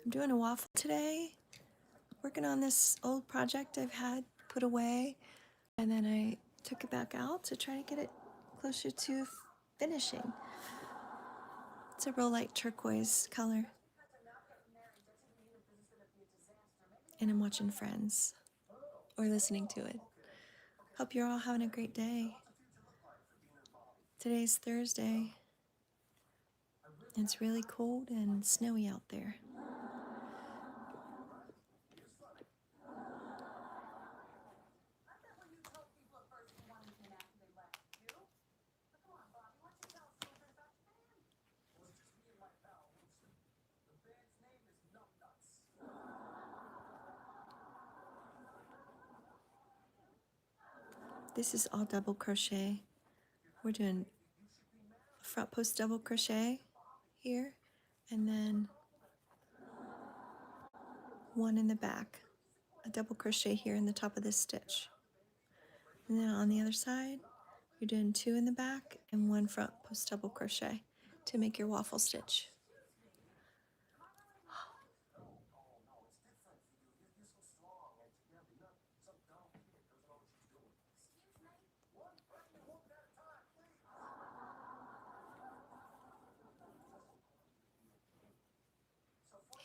I'm doing a waffle today, working on this old project I've had put away, and then I took it back out to try to get it closer to finishing. It's a real light turquoise color. And I'm watching Friends or listening to it. Hope you're all having a great day. Today's Thursday. It's really cold and snowy out there. This is all double crochet. We're doing front post double crochet here, and then one in the back, a double crochet here in the top of this stitch. And then on the other side, you're doing 2 in the back and 1 front post double crochet to make your waffle stitch.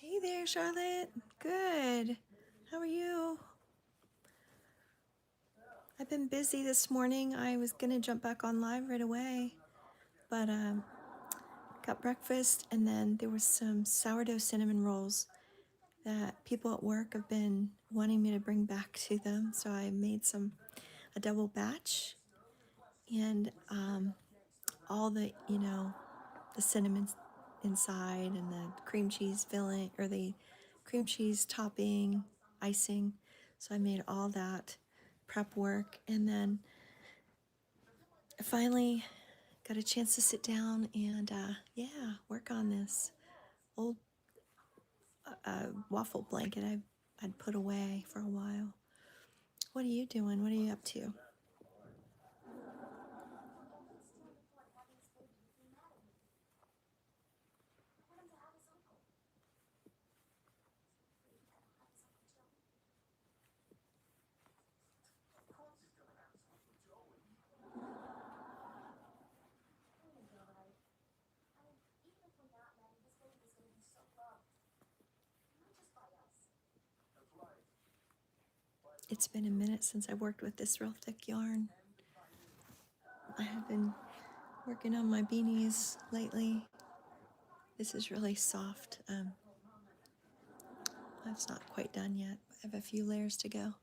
Hey there, Charlotte. Good. How are you? I've been busy this morning. I was gonna jump back on live right away, but got breakfast, and then there was some sourdough cinnamon rolls that people at work have been wanting me to bring back to them. So I made a double batch, and all the the cinnamon inside and the cream cheese filling, or the cream cheese topping, icing. So I made all that prep work, and then I finally got a chance to sit down and work on this old waffle blanket I'd put away for a while. What are you doing? What are you up to? It's been a minute since I worked with this real thick yarn. I have been working on my beanies lately. This is really soft. It's not quite done yet. I have a few layers to go.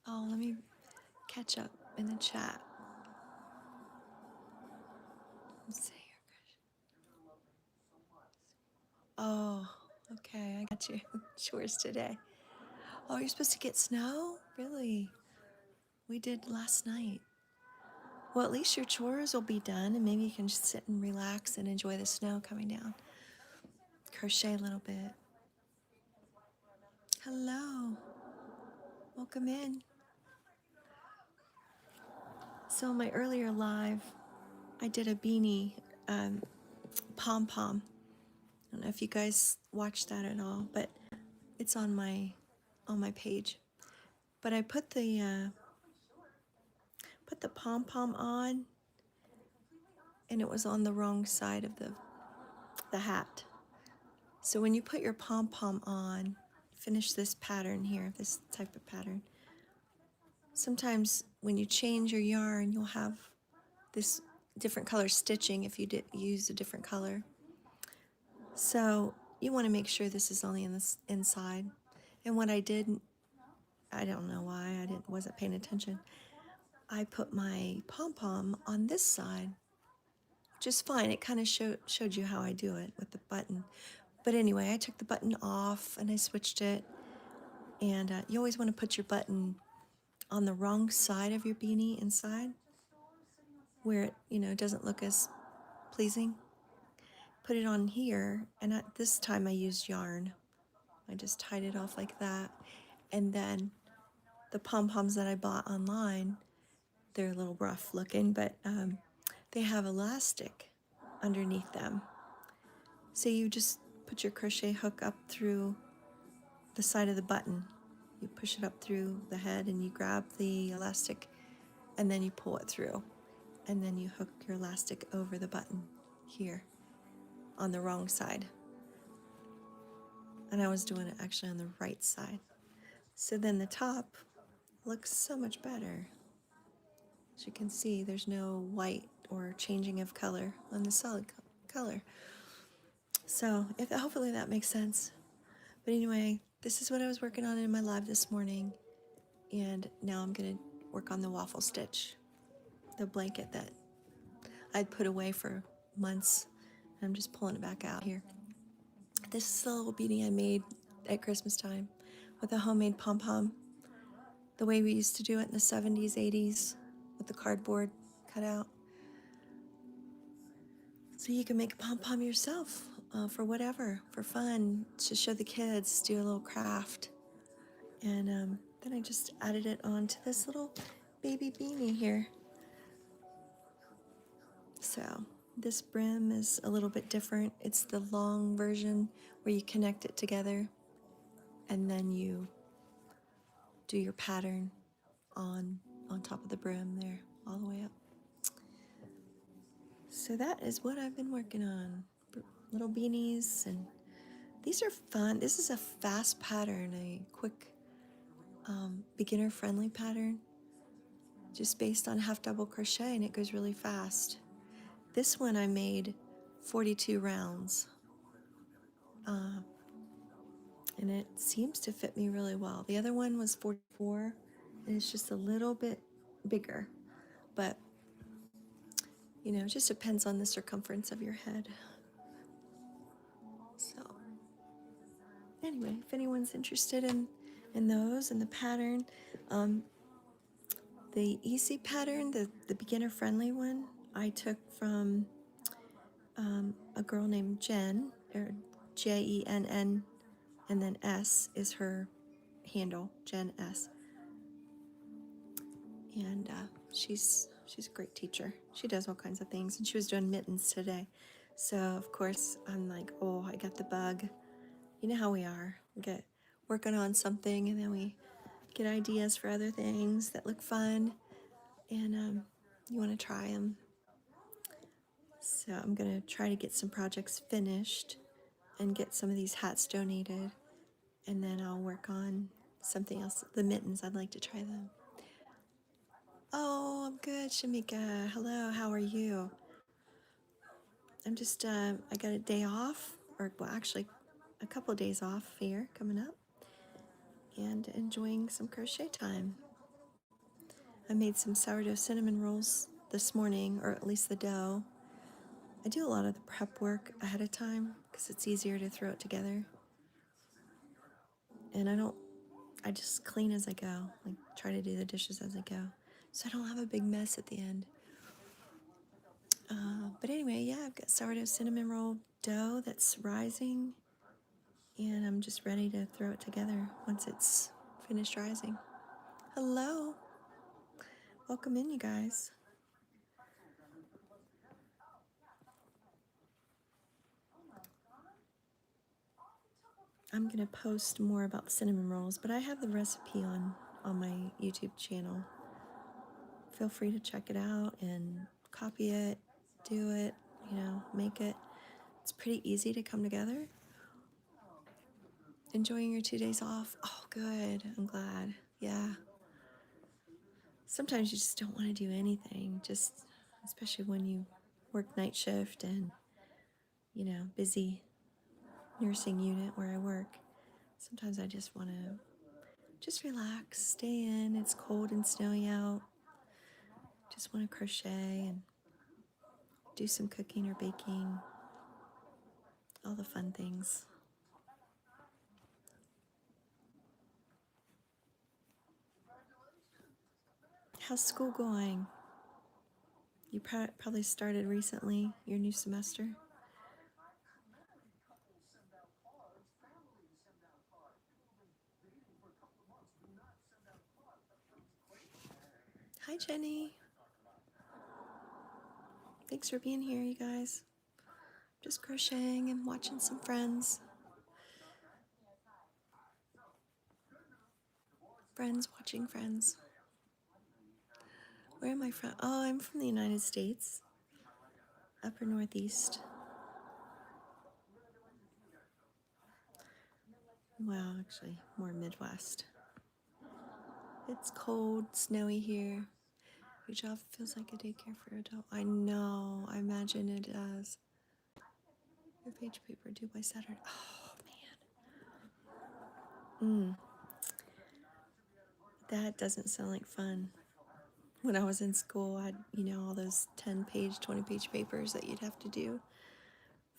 Oh, let me catch up in the chat. Let's see here. Oh, okay, I got you. Chores today. Oh, you're supposed to get snow? Really? We did last night. Well, at least your chores will be done, and maybe you can just sit and relax and enjoy the snow coming down. Crochet a little bit. Hello. Welcome in. So in my earlier live, I did a beanie pom-pom. I don't know if you guys watched that at all, but it's on my page. But I put the pom-pom on, and it was on the wrong side of the hat. So when you put your pom-pom on, finish this pattern here, this type of pattern. Sometimes when you change your yarn, you'll have this different color stitching if you use a different color. So you want to make sure this is only in this inside. And what I did, I don't know why I wasn't paying attention. I put my pom-pom on this side, which is fine. It kind of showed you how I do it with the button. But anyway, I took the button off and I switched it. And you always want to put your button on the wrong side of your beanie inside, where it doesn't look as pleasing. Put it on here, and at this time I used yarn. I just tied it off like that. And then the pom-poms that I bought online, they're a little rough looking, but they have elastic. underneath them. So you just put your crochet hook up through the side of the button. You push it up through the head and you grab the elastic and then you pull it through. And then you hook your elastic over the button here on the wrong side. And I was doing it actually on the right side. So then the top looks so much better. As you can see, there's no white or changing of color on the solid color. So hopefully that makes sense. But anyway, this is what I was working on in my lab this morning. And now I'm going to work on the waffle stitch, the blanket that I'd put away for months. I'm just pulling it back out here. This is the little beanie I made at Christmas time with a homemade pom-pom, the way we used to do it in the 70s, 80s, with the cardboard cut out. So you can make a pom-pom yourself for whatever, for fun, to show the kids, do a little craft. And then I just added it onto this little baby beanie here. So this brim is a little bit different. It's the long version where you connect it together and then you do your pattern on top of the brim there, all the way up. So that is what I've been working on. Little beanies, and these are fun. This is a fast pattern, a quick beginner friendly pattern, just based on half double crochet, and it goes really fast. This one I made 42 rounds, and it seems to fit me really well. The other one was 44, and it's just a little bit bigger, but you know, it just depends on the circumference of your head. So anyway, if anyone's interested in those and the pattern, the easy pattern, the beginner friendly one, I took from a girl named Jen, or Jenn, and then S is her handle, Jen S. And she's a great teacher. She does all kinds of things, and she was doing mittens today. So of course I'm like, oh, I got the bug. You know how we are. We get working on something, and then we get ideas for other things that look fun, and you want to try them. So I'm going to try to get some projects finished and get some of these hats donated, and then I'll work on something else. The mittens, I'd like to try them. Oh, I'm good, Shamika. Hello, how are you? I'm just, I got a day off, or well, actually a couple of days off here coming up, and enjoying some crochet time. I made some sourdough cinnamon rolls this morning, or at least the dough. I do a lot of the prep work ahead of time because it's easier to throw it together. And I just clean as I go, like try to do the dishes as I go, so I don't have a big mess at the end. But anyway, yeah, I've got sourdough cinnamon roll dough that's rising, and I'm just ready to throw it together once it's finished rising. Hello, welcome in, you guys. I'm gonna post more about cinnamon rolls, but I have the recipe on my YouTube channel. Feel free to check it out and copy it, do it, you know, make it. It's pretty easy to come together. Enjoying your 2 days off? Oh, good. I'm glad. Yeah. Sometimes you just don't want to do anything, just especially when you work night shift and, you know, busy nursing unit where I work. Sometimes I just want to just relax, stay in. It's cold and snowy out. Just want to crochet and do some cooking or baking. All the fun things. How's school going? You probably started recently, your new semester. Hi, Jenny. Thanks for being here, you guys. Just crocheting and watching some friends. Friends watching friends. Where am I from? Oh, I'm from the United States. Upper Northeast. Well, actually, more Midwest. It's cold, snowy here. Your job feels like a daycare for adult. I know. I imagine it does. Your page paper due by Saturday. Oh, man. That doesn't sound like fun. When I was in school, I had, all those 10-page, 20-page papers that you'd have to do.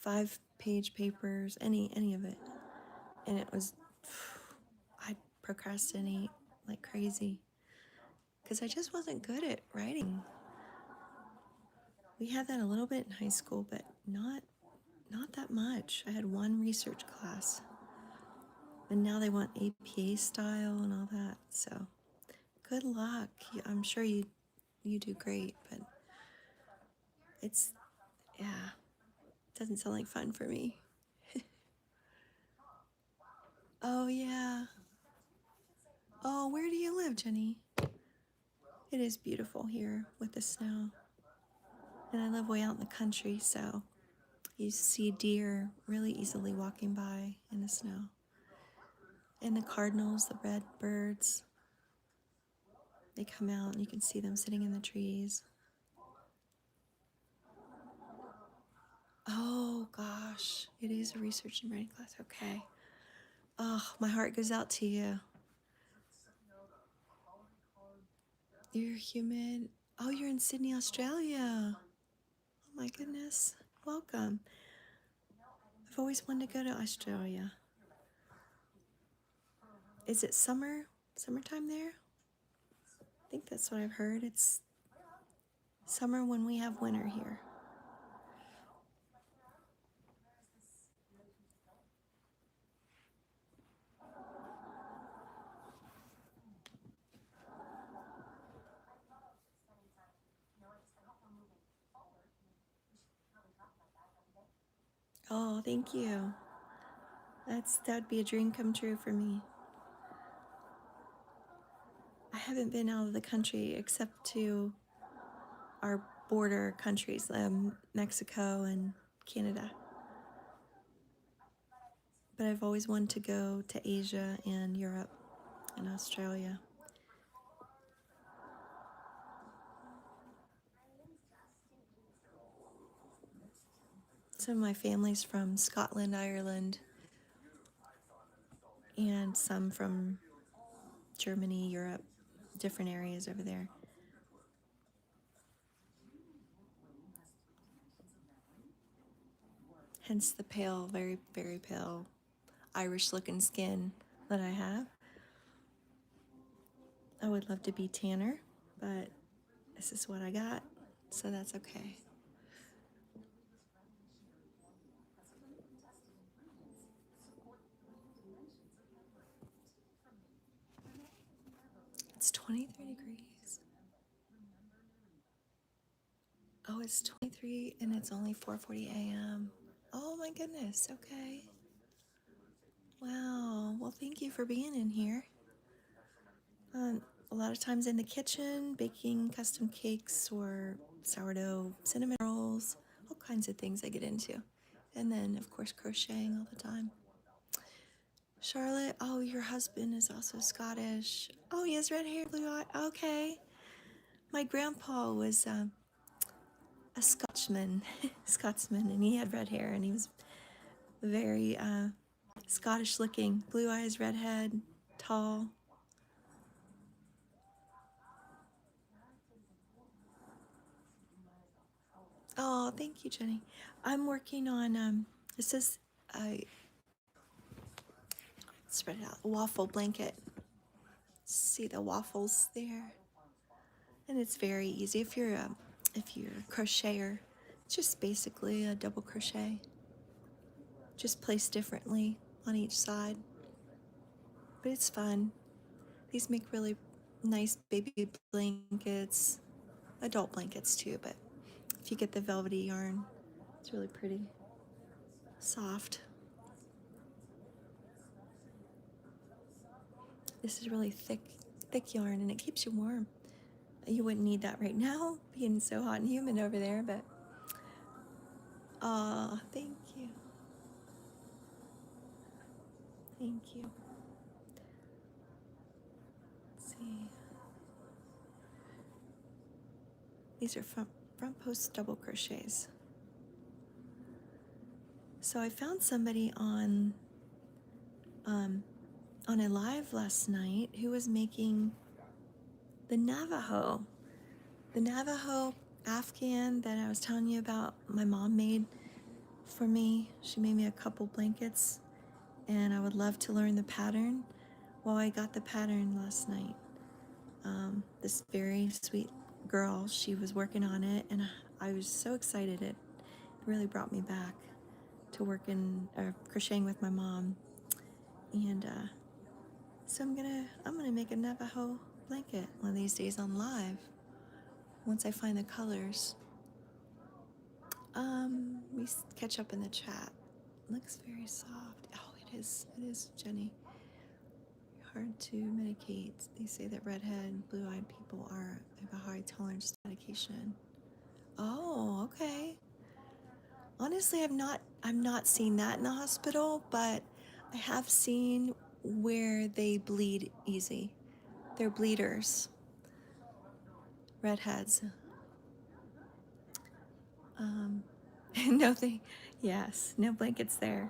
5-page papers, any of it. And it was, I'd procrastinate like crazy because I just wasn't good at writing. We had that a little bit in high school, but not that much. I had one research class, and now they want APA style and all that. So good luck. I'm sure you do great, but it's, yeah, doesn't sound like fun for me. Oh, yeah. Oh, where do you live, Jenny? It is beautiful here with the snow. And I live way out in the country, so you see deer really easily walking by in the snow. And the cardinals, the red birds, they come out and you can see them sitting in the trees. Oh, gosh. It is a research and writing class. Okay. Oh, my heart goes out to you. You're humid. Oh, you're in Sydney, Australia. Oh, my goodness. Welcome. I've always wanted to go to Australia. Is it summertime there? I think that's what I've heard. It's summer when we have winter here. Oh, thank you. That'd be a dream come true for me. I haven't been out of the country except to our border countries, Mexico and Canada. But I've always wanted to go to Asia and Europe and Australia. Some of my family's from Scotland, Ireland, and some from Germany, Europe, different areas over there. Hence the pale, very, very pale, Irish-looking skin that I have. I would love to be tanner, but this is what I got, so that's okay. It's 23 degrees. Oh, it's 23 and it's only 4:40 a.m. Oh my goodness, okay. Wow, well, thank you for being in here. A lot of times in the kitchen, baking custom cakes or sourdough, cinnamon rolls, all kinds of things I get into. And then, of course, crocheting all the time. Charlotte, oh, your husband is also Scottish. Oh, he has red hair, blue eye. Okay. My grandpa was a Scotchman, Scotsman, and he had red hair, and he was very Scottish looking, blue eyes, redhead, tall. Oh, thank you, Jenny. I'm working on, this is, spread it out, a waffle blanket. See the waffles there? And it's very easy. If you're a crocheter, it's just basically a double crochet. Just placed differently on each side. But it's fun. These make really nice baby blankets, adult blankets too, but if you get the velvety yarn, it's really pretty. soft. This is really thick yarn, and it keeps you warm. You wouldn't need that right now, being so hot and humid over there, but aw, thank you. Thank you. Let's see. These are front post double crochets. So I found somebody on a live last night who was making the Navajo Afghan that I was telling you about. My mom made for me. She made me a couple blankets, and I would love to learn the pattern. Well, I got the pattern last night. This very sweet girl, she was working on it, and I was so excited. It really brought me back to working or crocheting with my mom. And so I'm gonna make a Navajo blanket one of these days on live once I find the colors. We catch up in the chat. Looks very soft. Oh, it is, Jenny. Hard to medicate. They say that redhead, blue-eyed people have a high tolerance to medication. Oh, okay. Honestly, I've not seen that in the hospital, but I have seen where they bleed easy. They're bleeders. Redheads. No thing. Yes, no blankets there.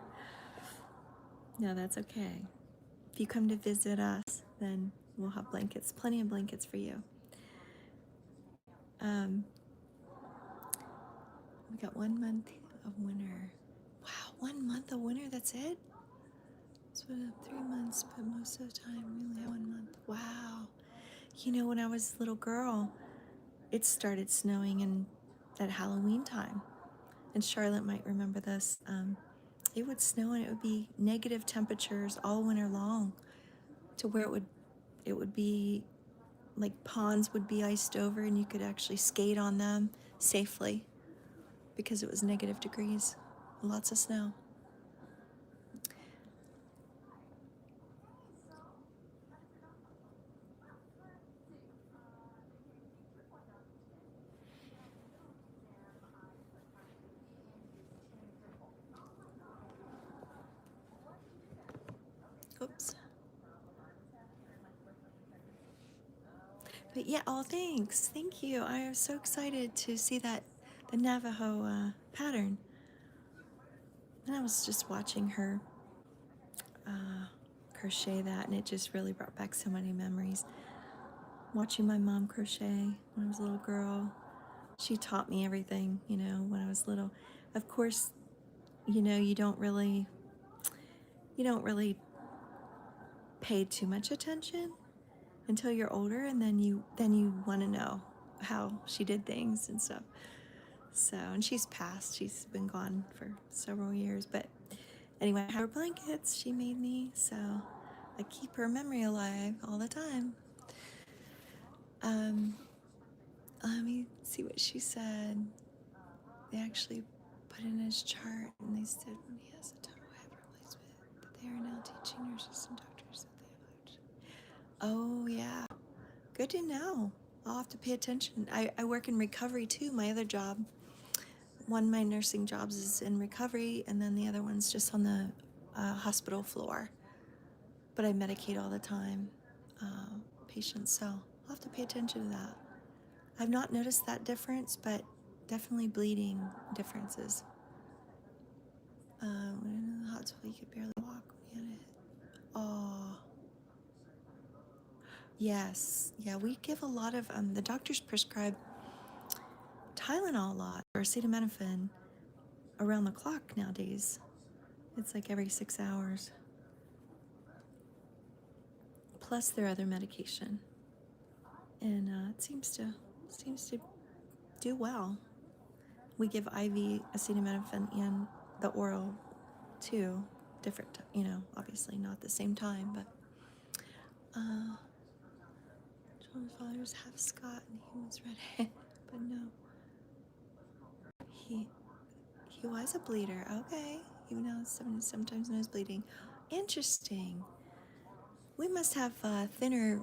No, that's okay. If you come to visit us, then we'll have blankets, plenty of blankets for you. We got 1 month of winter. Wow, 1 month of winter, that's it? Split up 3 months, but most of the time we only have 1 month. Wow. You know, when I was a little girl, it started snowing at Halloween time. And Charlotte might remember this. It would snow and it would be negative temperatures all winter long, to where it would be like ponds would be iced over and you could actually skate on them safely because it was negative degrees. Lots of snow. Oops. But yeah, oh, thanks. Thank you. I am so excited to see the Navajo pattern. And I was just watching her crochet that, and it just really brought back so many memories. Watching my mom crochet when I was a little girl. She taught me everything, when I was little. Of course, you don't really pay too much attention until you're older, and then you want to know how she did things and stuff. So, and she's passed. She's been gone for several years, but anyway, her blankets she made me, so I keep her memory alive all the time. Let me see what she said. They actually put in his chart, and they said when he has a total hip replacement, that they are now teaching nurses and doctors that they have. Oh yeah, good to know. I'll have to pay attention. I work in recovery too. My other job, one of my nursing jobs is in recovery, and then the other one's just on the hospital floor. But I medicate all the time, patients, so I'll have to pay attention to that. I've not noticed that difference, but definitely bleeding differences. When in the hospital, you could barely walk when you had it. Oh, yes. Yeah, we give a lot of, the doctors prescribe Tylenol a lot, or acetaminophen, around the clock nowadays. It's like every 6 hours. Plus their other medication. And it seems to do well. We give IV acetaminophen and the oral too. Different, obviously not the same time, but John's father's half Scot and he was redhead, but no. He was a bleeder. Okay. even though sometimes nose bleeding. Interesting. We must have thinner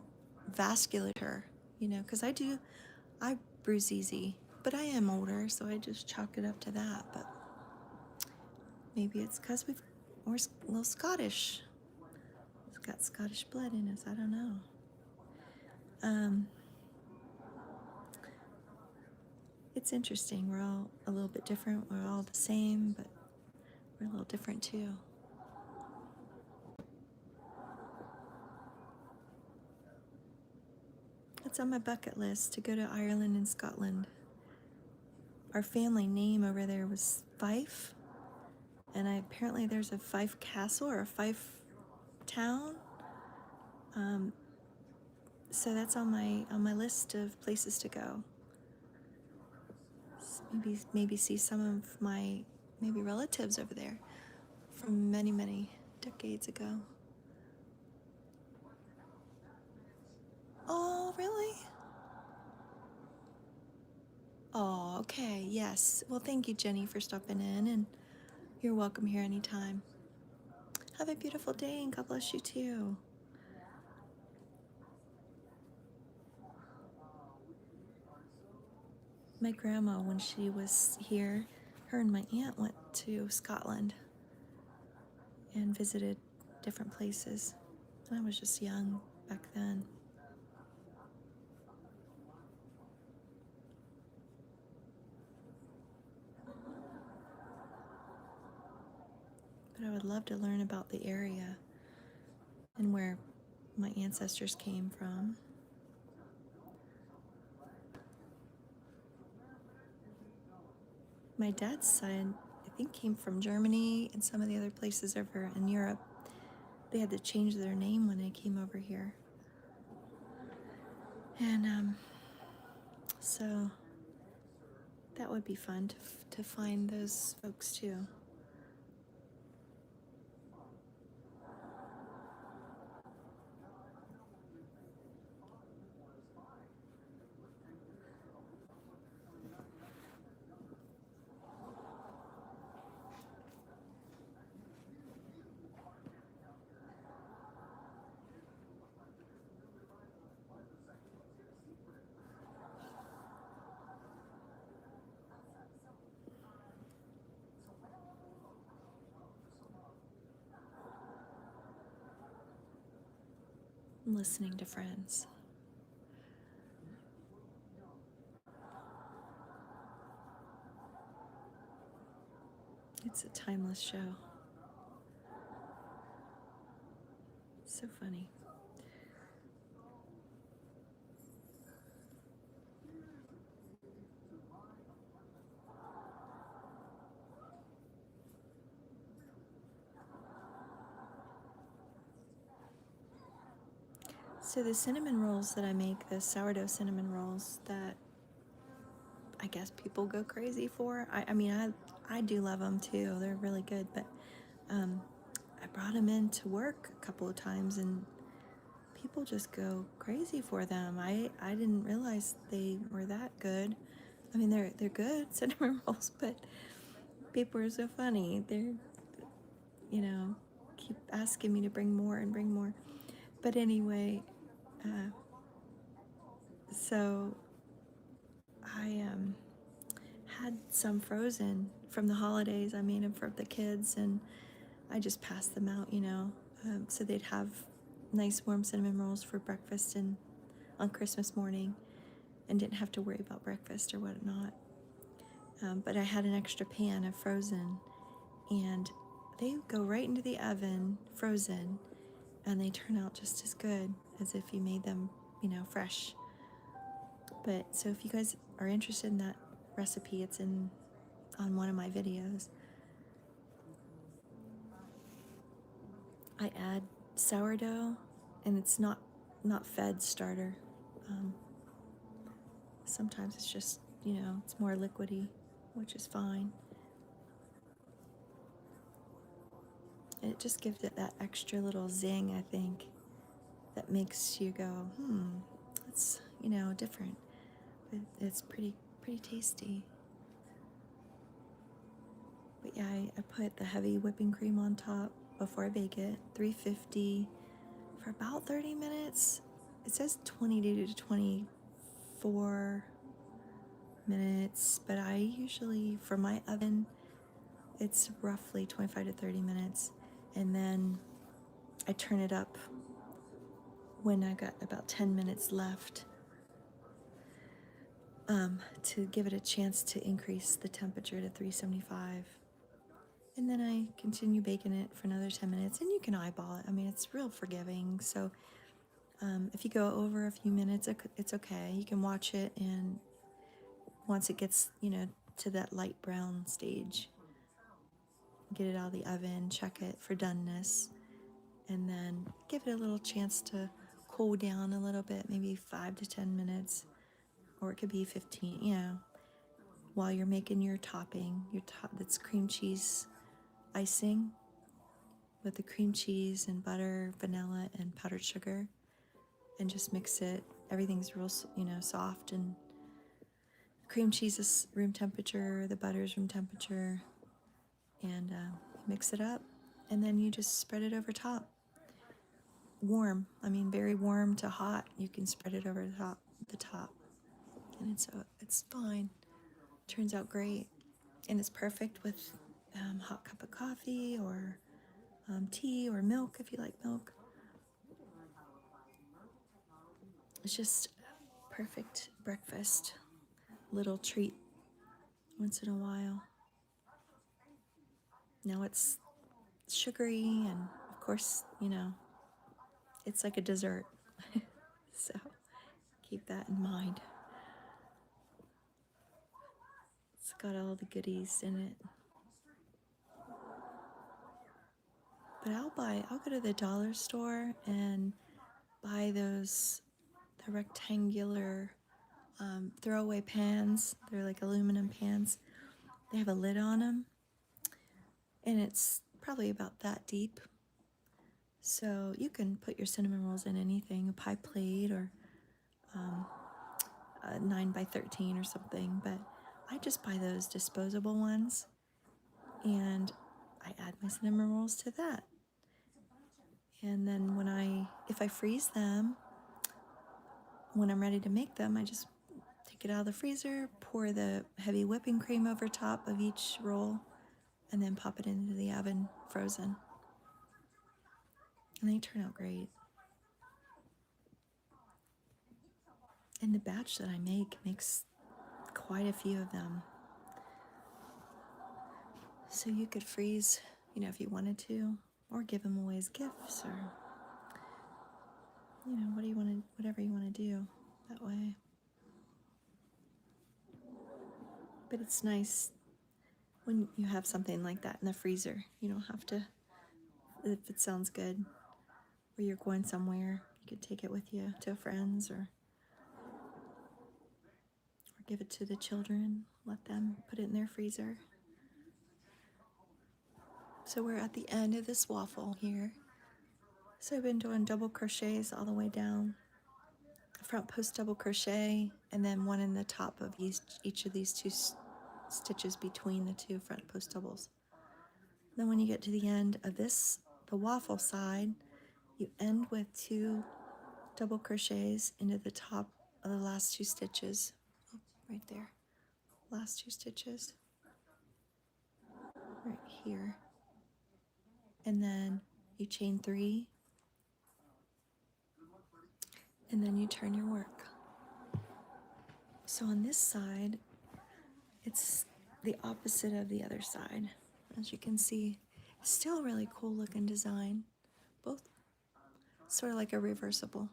vasculature, you know, because I bruise easy, but I am older, so I just chalk it up to that. But maybe it's because we're a little Scottish. We've got Scottish blood in us. I don't know. It's interesting. We're all a little bit different. We're all the same, but we're a little different too. It's on my bucket list to go to Ireland and Scotland. Our family name over there was Fife, and apparently there's a Fife Castle or a Fife town. So that's on my list of places to go. Maybe see some of my maybe relatives over there from many decades ago. Oh, really? Oh, okay, yes. Well, thank you, Jenny, for stopping in, and you're welcome here anytime. Have a beautiful day, and God bless you too. My grandma, when she was here, her and my aunt went to Scotland and visited different places. And I was just young back then. But I would love to learn about the area and where my ancestors came from. My dad's side, I think, came from Germany and some of the other places over in Europe. They had to change their name when they came over here. And so that would be fun to find those folks too. I'm listening to friends. It's a timeless show. So funny. So the cinnamon rolls that I make, the sourdough cinnamon rolls that I guess people go crazy for. I mean, I do love them too. They're really good, but I brought them into work a couple of times and people just go crazy for them. I didn't realize they were that good. I mean, they're good cinnamon rolls, but people are so funny. They're, you know, keep asking me to bring more and bring more. But anyway, so I had some frozen from the holidays. I made them for the kids, and I just passed them out, you know, so they'd have nice warm cinnamon rolls for breakfast and on Christmas morning, and didn't have to worry about breakfast or whatnot. But I had an extra pan of frozen, and they go right into the oven frozen, and they turn out just as good as if you made them, you know, fresh. But so if you guys are interested in that recipe, it's on one of my videos. I add sourdough, and it's not fed starter. Sometimes it's just, you know, it's more liquidy, which is fine. And it just gives it that extra little zing, I think, that makes you go, it's, you know, different. But it's pretty tasty. But yeah, I put the heavy whipping cream on top before I bake it, 350 for about 30 minutes. It says 22 to 24 minutes, but I usually, for my oven, it's roughly 25 to 30 minutes. And then I turn it up when I got about 10 minutes left, to give it a chance to increase the temperature to 375. And then I continue baking it for another 10 minutes, and you can eyeball it. I mean, it's real forgiving. So if you go over a few minutes, it's okay. You can watch it, and once it gets, to that light brown stage, get it out of the oven, check it for doneness, and then give it a little chance to cool down a little bit, maybe 5 to 10 minutes, or it could be 15, while you're making your topping, that's cream cheese icing with the cream cheese and butter, vanilla, and powdered sugar, and just mix it. Everything's real, soft, and cream cheese is room temperature, the butter is room temperature, and mix it up, and then you just spread it over top. Warm, I mean, very warm to hot. You can spread it over the top, and it's fine. Turns out great, and it's perfect with hot cup of coffee or tea or milk if you like milk. It's just perfect breakfast, little treat once in a while. Now it's sugary, and of course, it's like a dessert. So keep that in mind. It's got all the goodies in it. But I'll go to the dollar store and buy the rectangular throwaway pans. They're like aluminum pans. They have a lid on them, and it's probably about that deep. So you can put your cinnamon rolls in anything, a pie plate or a 9 by 13 or something. But I just buy those disposable ones, and I add my cinnamon rolls to that. And then if I freeze them, when I'm ready to make them, I just take it out of the freezer, pour the heavy whipping cream over top of each roll, and then pop it into the oven frozen. And they turn out great. And the batch that I make makes quite a few of them. So you could freeze, if you wanted to, or give them away as gifts, or, whatever you want to do that way. But it's nice when you have something like that in the freezer. You don't have to, if it sounds good, or you're going somewhere, you could take it with you to friends, or give it to the children, let them put it in their freezer. So we're at the end of this waffle here. So I've been doing double crochets all the way down, front post double crochet, and then one in the top of each of these two stitches between the two front post doubles. Then when you get to the end of the waffle side, you end with 2 double crochets into the top of the last 2 stitches. Oh, right there, last 2 stitches, right here. And then you chain 3, and then you turn your work. So on this side, it's the opposite of the other side. As you can see, it's still a really cool looking design. Both sort of like a reversible.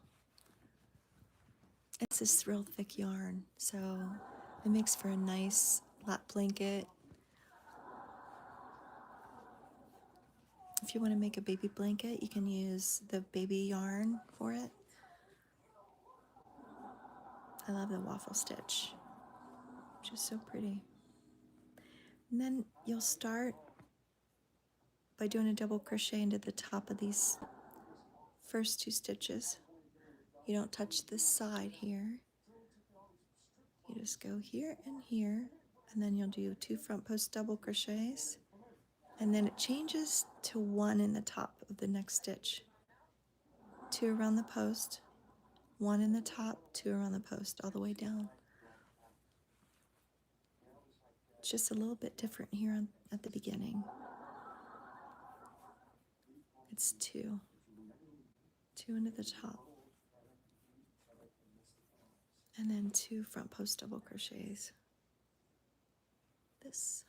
It's this real thick yarn, so it makes for a nice lap blanket. If you want to make a baby blanket, you can use the baby yarn for it. I love the waffle stitch, which is so pretty. And then you'll start by doing a double crochet into the top of these first 2 stitches. You don't touch this side here. You just go here and here, and then you'll do 2 front post double crochets, And then it changes to 1 in the top of the next stitch. 2 around the post, 1 in the top, 2 around the post, all the way down. It's just a little bit different here at the beginning. It's 2 into the top, and then 2 front post double crochets. This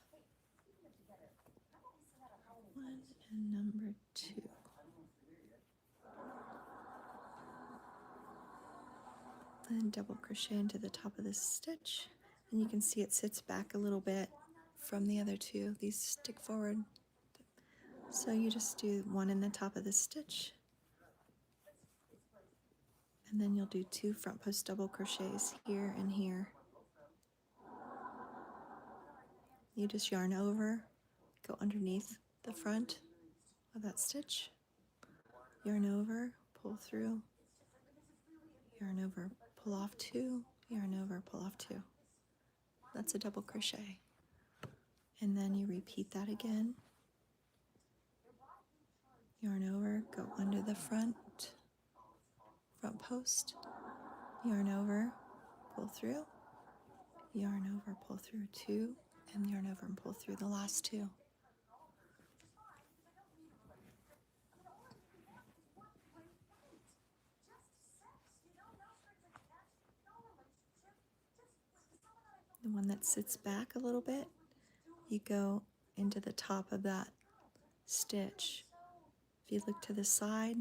1 and number 2. And double crochet into the top of this stitch, and you can see it sits back a little bit from the other 2. These stick forward, so you just do 1 in the top of the stitch, and then you'll do 2 front post double crochets here and here. You just yarn over, go underneath the front of that stitch, yarn over, pull through, yarn over, pull off 2, yarn over, pull off 2. That's a double crochet. And then you repeat that again. Yarn over, go under the front post, yarn over, pull through, yarn over, pull through 2, and yarn over and pull through the last 2. The one that sits back a little bit, you go into the top of that stitch. If you look to the side,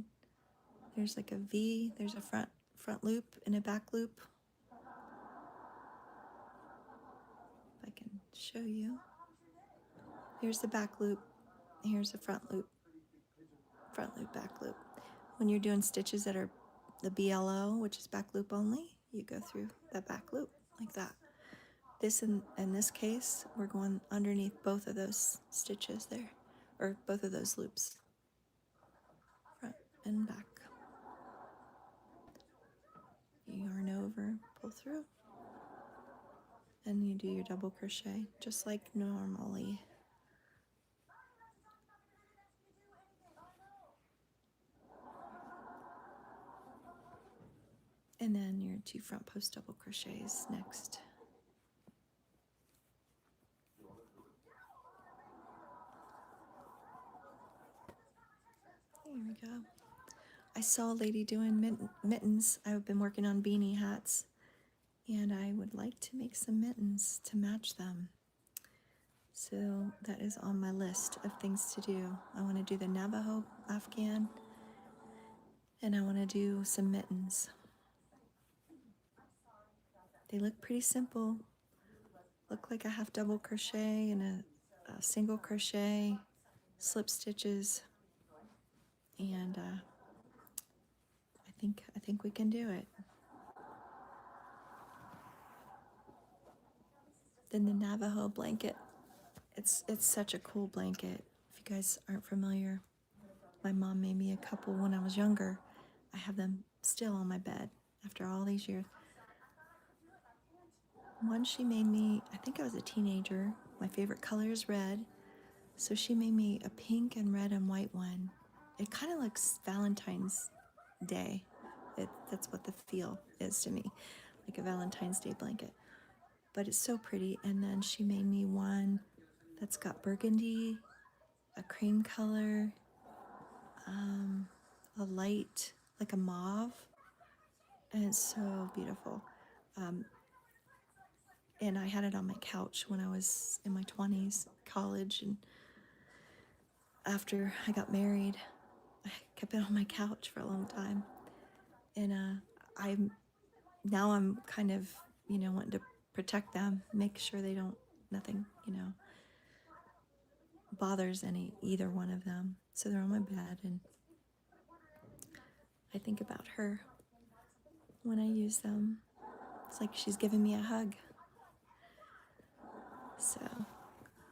there's like a V, there's a front loop and a back loop. If I can show you. Here's the back loop, here's the front loop, back loop. When you're doing stitches that are the BLO, which is back loop only, you go through that back loop like that. This in this case, we're going underneath both of those stitches there, or both of those loops, front and back. You yarn over, pull through, and you do your double crochet just like normally. And then your 2 front post double crochets next. Here we go. I saw a lady doing mittens. I've been working on beanie hats, and I would like to make some mittens to match them. So that is on my list of things to do. I want to do the Navajo Afghan, and I want to do some mittens. They look pretty simple. Look like a half double crochet and a single crochet, slip stitches, and I think we can do it. Then the Navajo blanket. It's such a cool blanket. If you guys aren't familiar, my mom made me a couple when I was younger. I have them still on my bed after all these years. One she made me, I think I was a teenager. My favorite color is red. So she made me a pink and red and white one. It kind of looks Valentine's Day. That's what the feel is to me, like a Valentine's Day blanket. But it's so pretty. And then she made me one that's got burgundy, a cream color, a light, like a mauve, and it's so beautiful. And I had it on my couch when I was in my 20s, college, and after I got married, I kept it on my couch for a long time. And I'm kind of, wanting to protect them, make sure they don't, nothing, bothers either one of them. So they're on my bed, and I think about her when I use them. It's like she's giving me a hug. So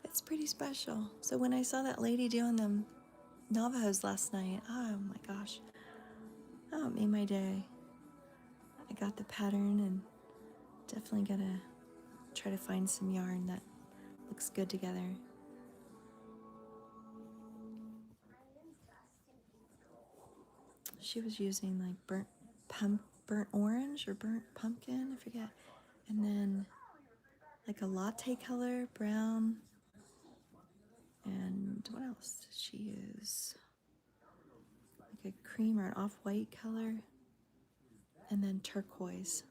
it's pretty special. So when I saw that lady doing them Navajos last night, oh my gosh, oh, it made my day. I got the pattern, and definitely gotta try to find some yarn that looks good together. She was using like burnt orange or burnt pumpkin, I forget. And then like a latte color, brown. And what else did she use? Like a cream or an off-white color. And then turquoise.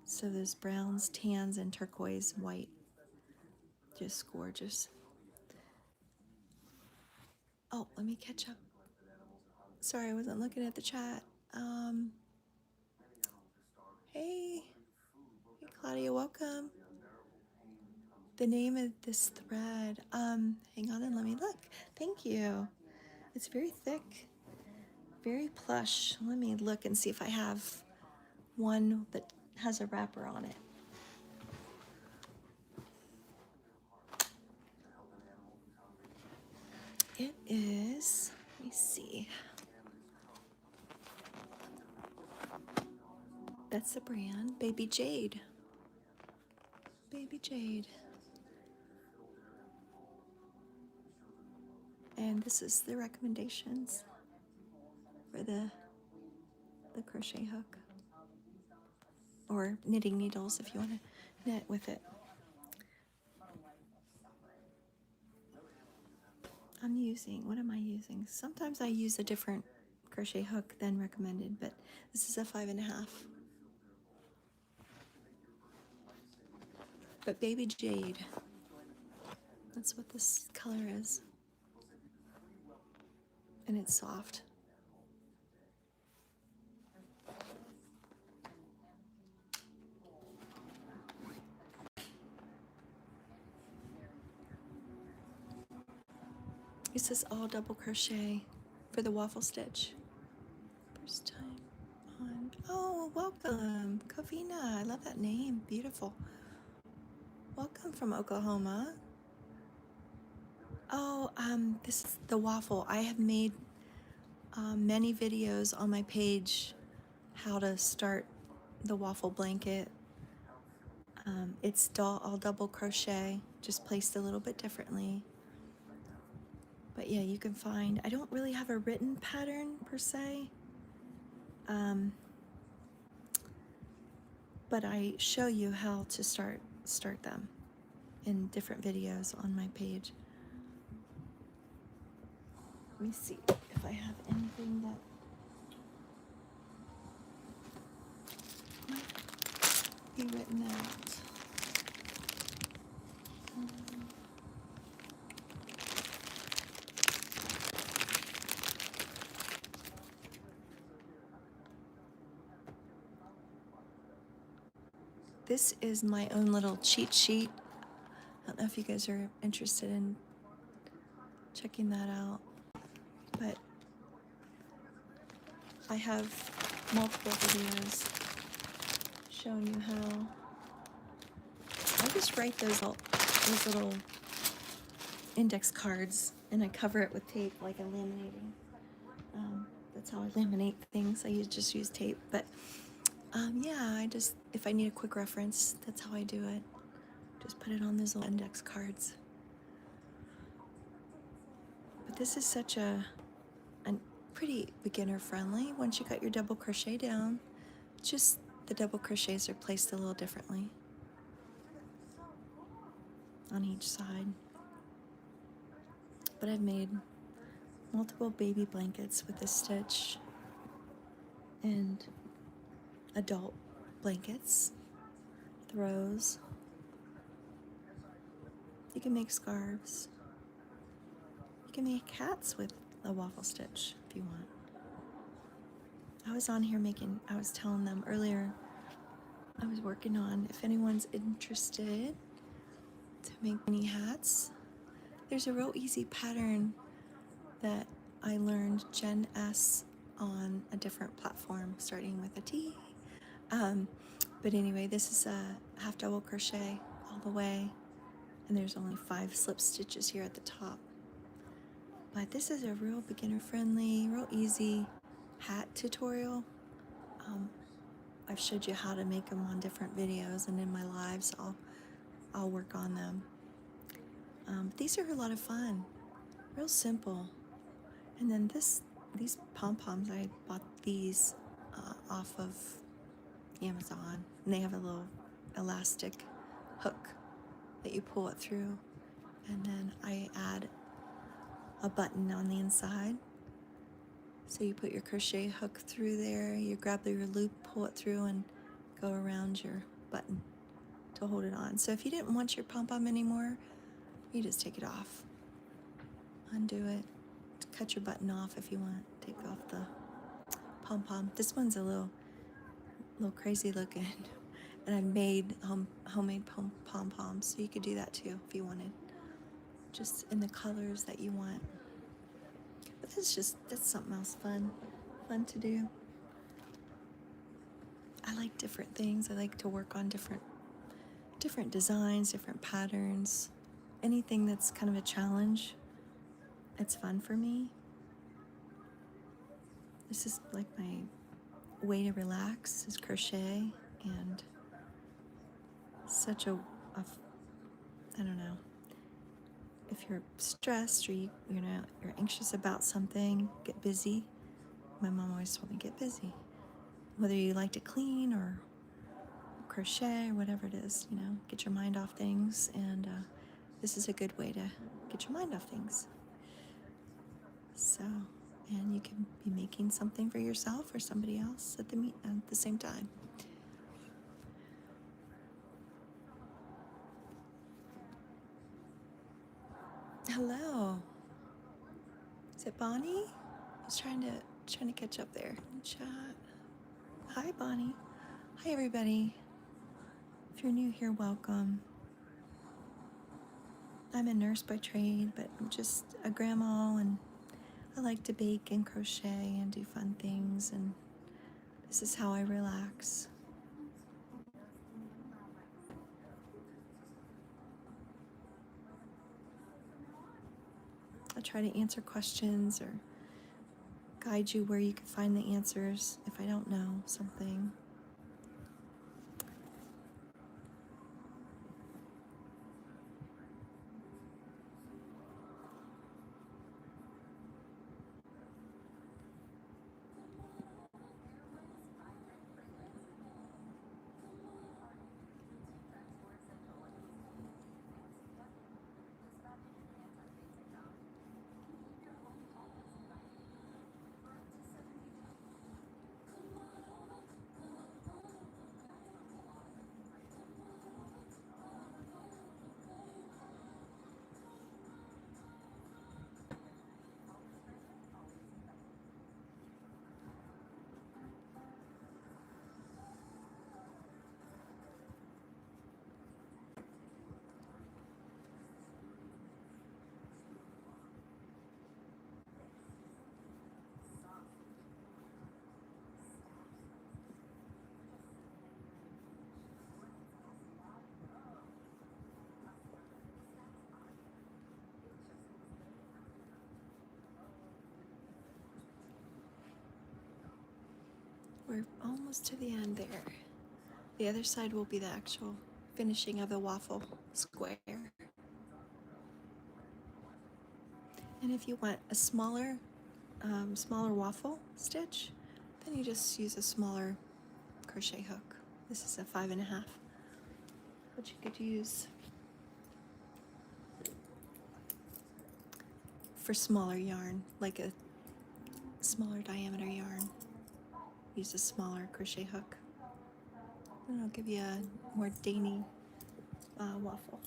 So there's browns, tans, and turquoise white. Just gorgeous. Oh, let me catch up. Sorry, I wasn't looking at the chat. Hey, Claudia, welcome. The name of this thread, hang on and let me look. Thank you. It's very thick, very plush. Let me look and see if I have one that has a wrapper on it. It is, let me see. That's the brand, Baby Jade. Baby Jade. And this is the recommendations for the crochet hook. Or knitting needles if you want to knit with it. I'm using, what am I using? Sometimes I use a different crochet hook than recommended, but this is a 5.5. But Baby Jade, that's what this color is. And it's soft. It says all double crochet for the waffle stitch. First time on. Oh, welcome, Kavina. I love that name. Beautiful. Welcome from Oklahoma. Oh, this is the waffle. I have made many videos on my page how to start the waffle blanket. It's all double crochet, just placed a little bit differently. But yeah, you can find, I don't really have a written pattern per se, but I show you how to start them in different videos on my page. Let me see if I have anything that might be written out. This is my own little cheat sheet. I don't know if you guys are interested in checking that out, but I have multiple videos showing you how. I just write those little index cards and I cover it with tape like I'm laminating. That's how I laminate things. I just use tape, but yeah, if I need a quick reference, that's how I do it. Just put it on those little index cards. But this is such a pretty beginner friendly. Once you got your double crochet down, just the double crochets are placed a little differently on each side. But I've made multiple baby blankets with this stitch and adult blankets, throws. You can make scarves. You can make hats with a waffle stitch if you want. I was on here I was telling them earlier, I was working on, if anyone's interested to make mini hats, there's a real easy pattern that I learned Gen S on a different platform starting with a T. But anyway, this is a half double crochet all the way, and there's only 5 slip stitches here at the top. But this is a real beginner friendly, real easy hat tutorial. I've showed you how to make them on different videos, and in my lives I'll work on them. These are a lot of fun, real simple. And then this these pom-poms, I bought these off of Amazon, and they have a little elastic hook that you pull it through, and then I add a button on the inside. So you put your crochet hook through there, you grab your loop, pull it through, and go around your button to hold it on. So if you didn't want your pom-pom anymore, you just take it off, undo it, cut your button off if you want, take off the pom-pom. This one's a little crazy looking, and I made homemade pom-poms, so you could do that too if you wanted, just in the colors that you want. But that's something else fun to do. I like different things. I like to work on different designs, different patterns, anything that's kind of a challenge. It's fun for me. This is like my way to relax, is crochet, and such a I don't know, if you're stressed or you're anxious about something, get busy. My mom always told me, get busy. Whether you like to clean or crochet or whatever it is, get your mind off things, and this is a good way to get your mind off things. So, and you can be making something for yourself or somebody else at the same time. Hello. Is it Bonnie? I was trying to catch up there in chat. Hi, Bonnie. Hi, everybody. If you're new here, welcome. I'm a nurse by trade, but I'm just a grandma, and I like to bake and crochet and do fun things, and this is how I relax. I try to answer questions or guide you where you can find the answers if I don't know something. We're almost to the end there. The other side will be the actual finishing of the waffle square. And if you want a smaller waffle stitch, then you just use a smaller crochet hook. This is a 5.5, which you could use for smaller yarn, like a smaller diameter yarn. Use a smaller crochet hook, and it'll give you a more dainty waffle.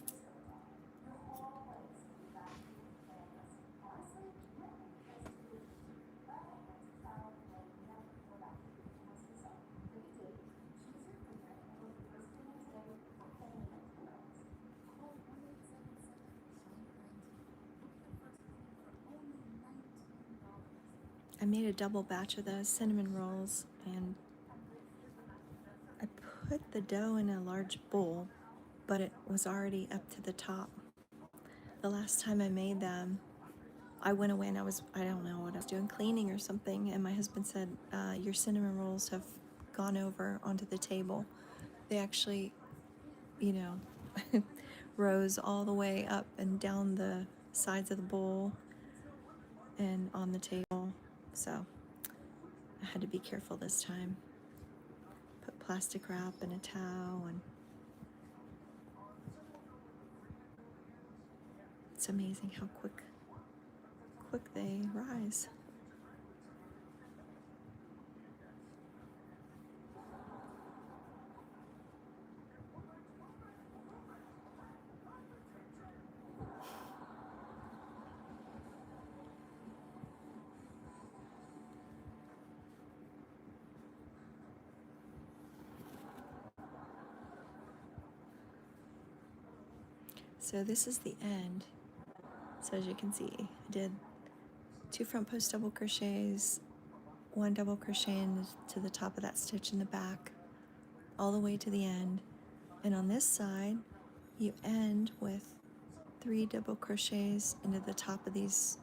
I made a double batch of those cinnamon rolls, and I put the dough in a large bowl, but it was already up to the top. The last time I made them, I went away and I don't know what I was doing, cleaning or something, and my husband said, your cinnamon rolls have gone over onto the table. They actually, rose all the way up and down the sides of the bowl and on the table. So I had to be careful this time. Put plastic wrap and a towel, and it's amazing how quick they rise. So this is the end. So as you can see, I did 2 front post double crochets, 1 double crochet into the top of that stitch in the back, all the way to the end. And on this side, you end with 3 double crochets into the top of these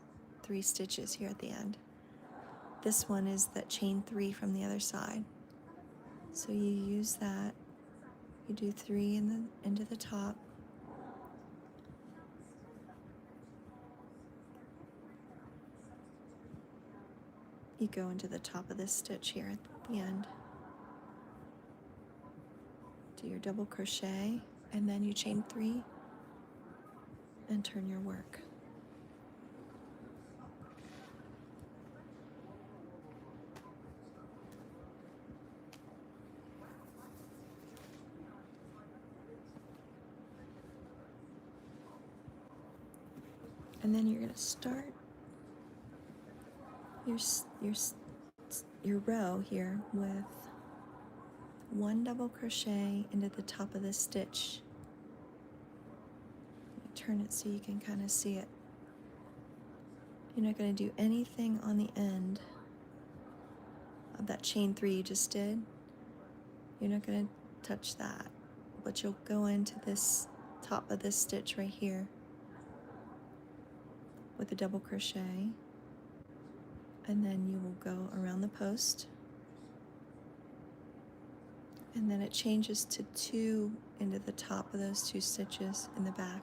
3 stitches here at the end. This one is that chain 3 from the other side. So you use that, you do 3 into the top, you go into the top of this stitch here at the end, do your double crochet, and then you chain 3 and turn your work. And then you're going to start your row here with 1 double crochet into the top of this stitch. Turn it so you can kind of see it. You're not going to do anything on the end of that chain 3 you just did. You're not going to touch that, but you'll go into this top of this stitch right here with a double crochet, and then you will go around the post, and then it changes to 2 into the top of those 2 stitches in the back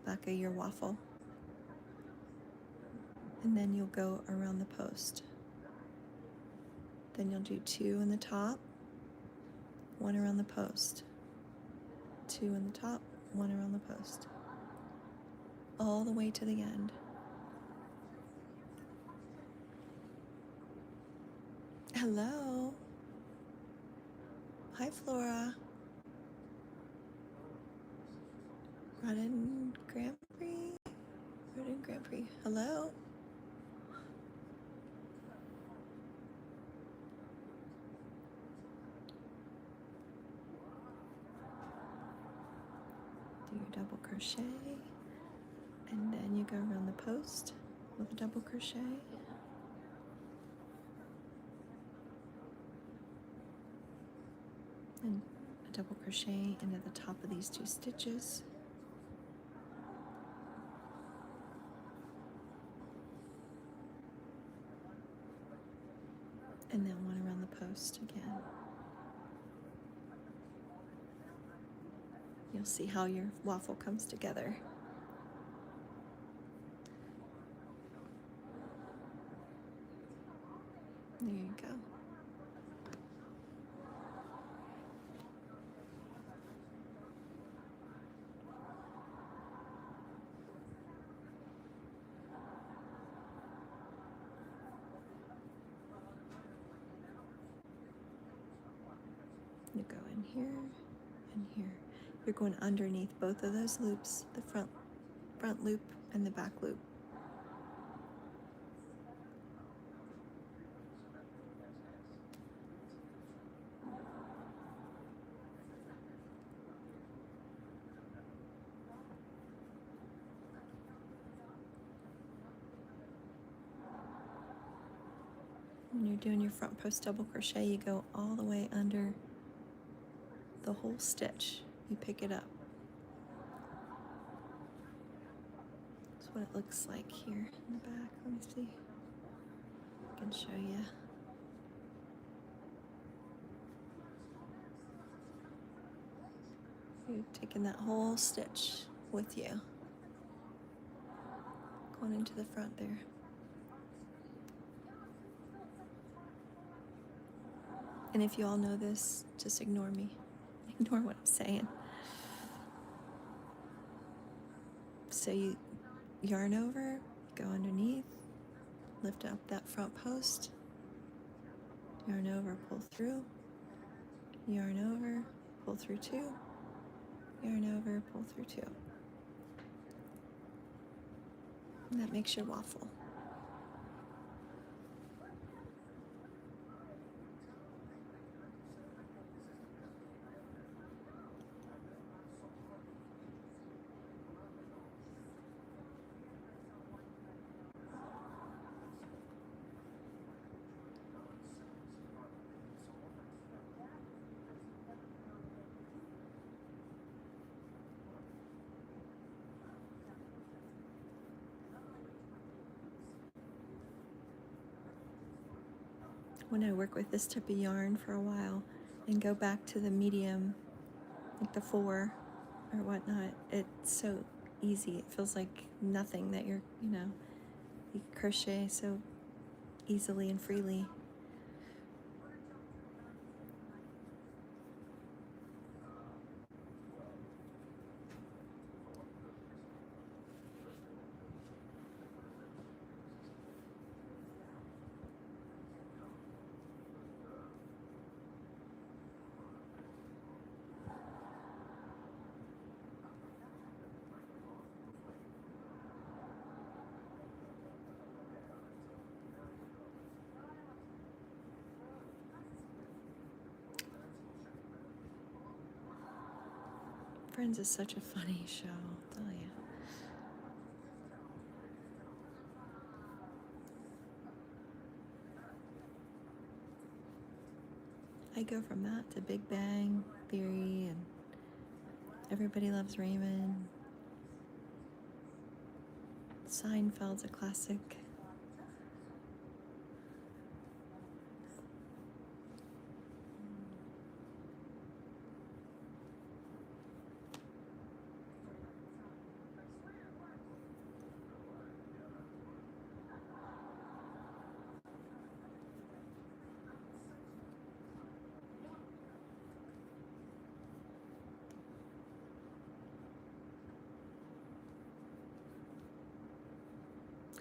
of your waffle, and then you'll go around the post. Then you'll do 2 in the top, 1 around the post, 2 in the top, 1 around the post, all the way to the end. Hello. Hi, Flora. Rodden Grand Prix. Rodden Grand Prix. Hello. Do your double crochet, and then you go around the post with a double crochet. And a double crochet into the top of these 2 stitches. And then 1 around the post again. You'll see how your waffle comes together. There you go. You go in here and here. You're going underneath both of those loops, the front loop and the back loop. When you're doing your front post double crochet, you go all the way under the whole stitch. You pick it up. That's what it looks like here in the back. Let me see. I can show you. You're taking that whole stitch with you. Going into the front there. And if you all know this, just ignore me. Ignore what I'm saying. So you yarn over, go underneath, lift up that front post, yarn over, pull through, yarn over, pull through two, yarn over, pull through two. And that makes your waffle. When I work with this type of yarn for a while and go back to the medium, like the 4 or whatnot, it's so easy. It feels like nothing that you crochet so easily and freely. Friends is such a funny show, I'll tell you. I go from that to Big Bang Theory and Everybody Loves Raymond. Seinfeld's a classic.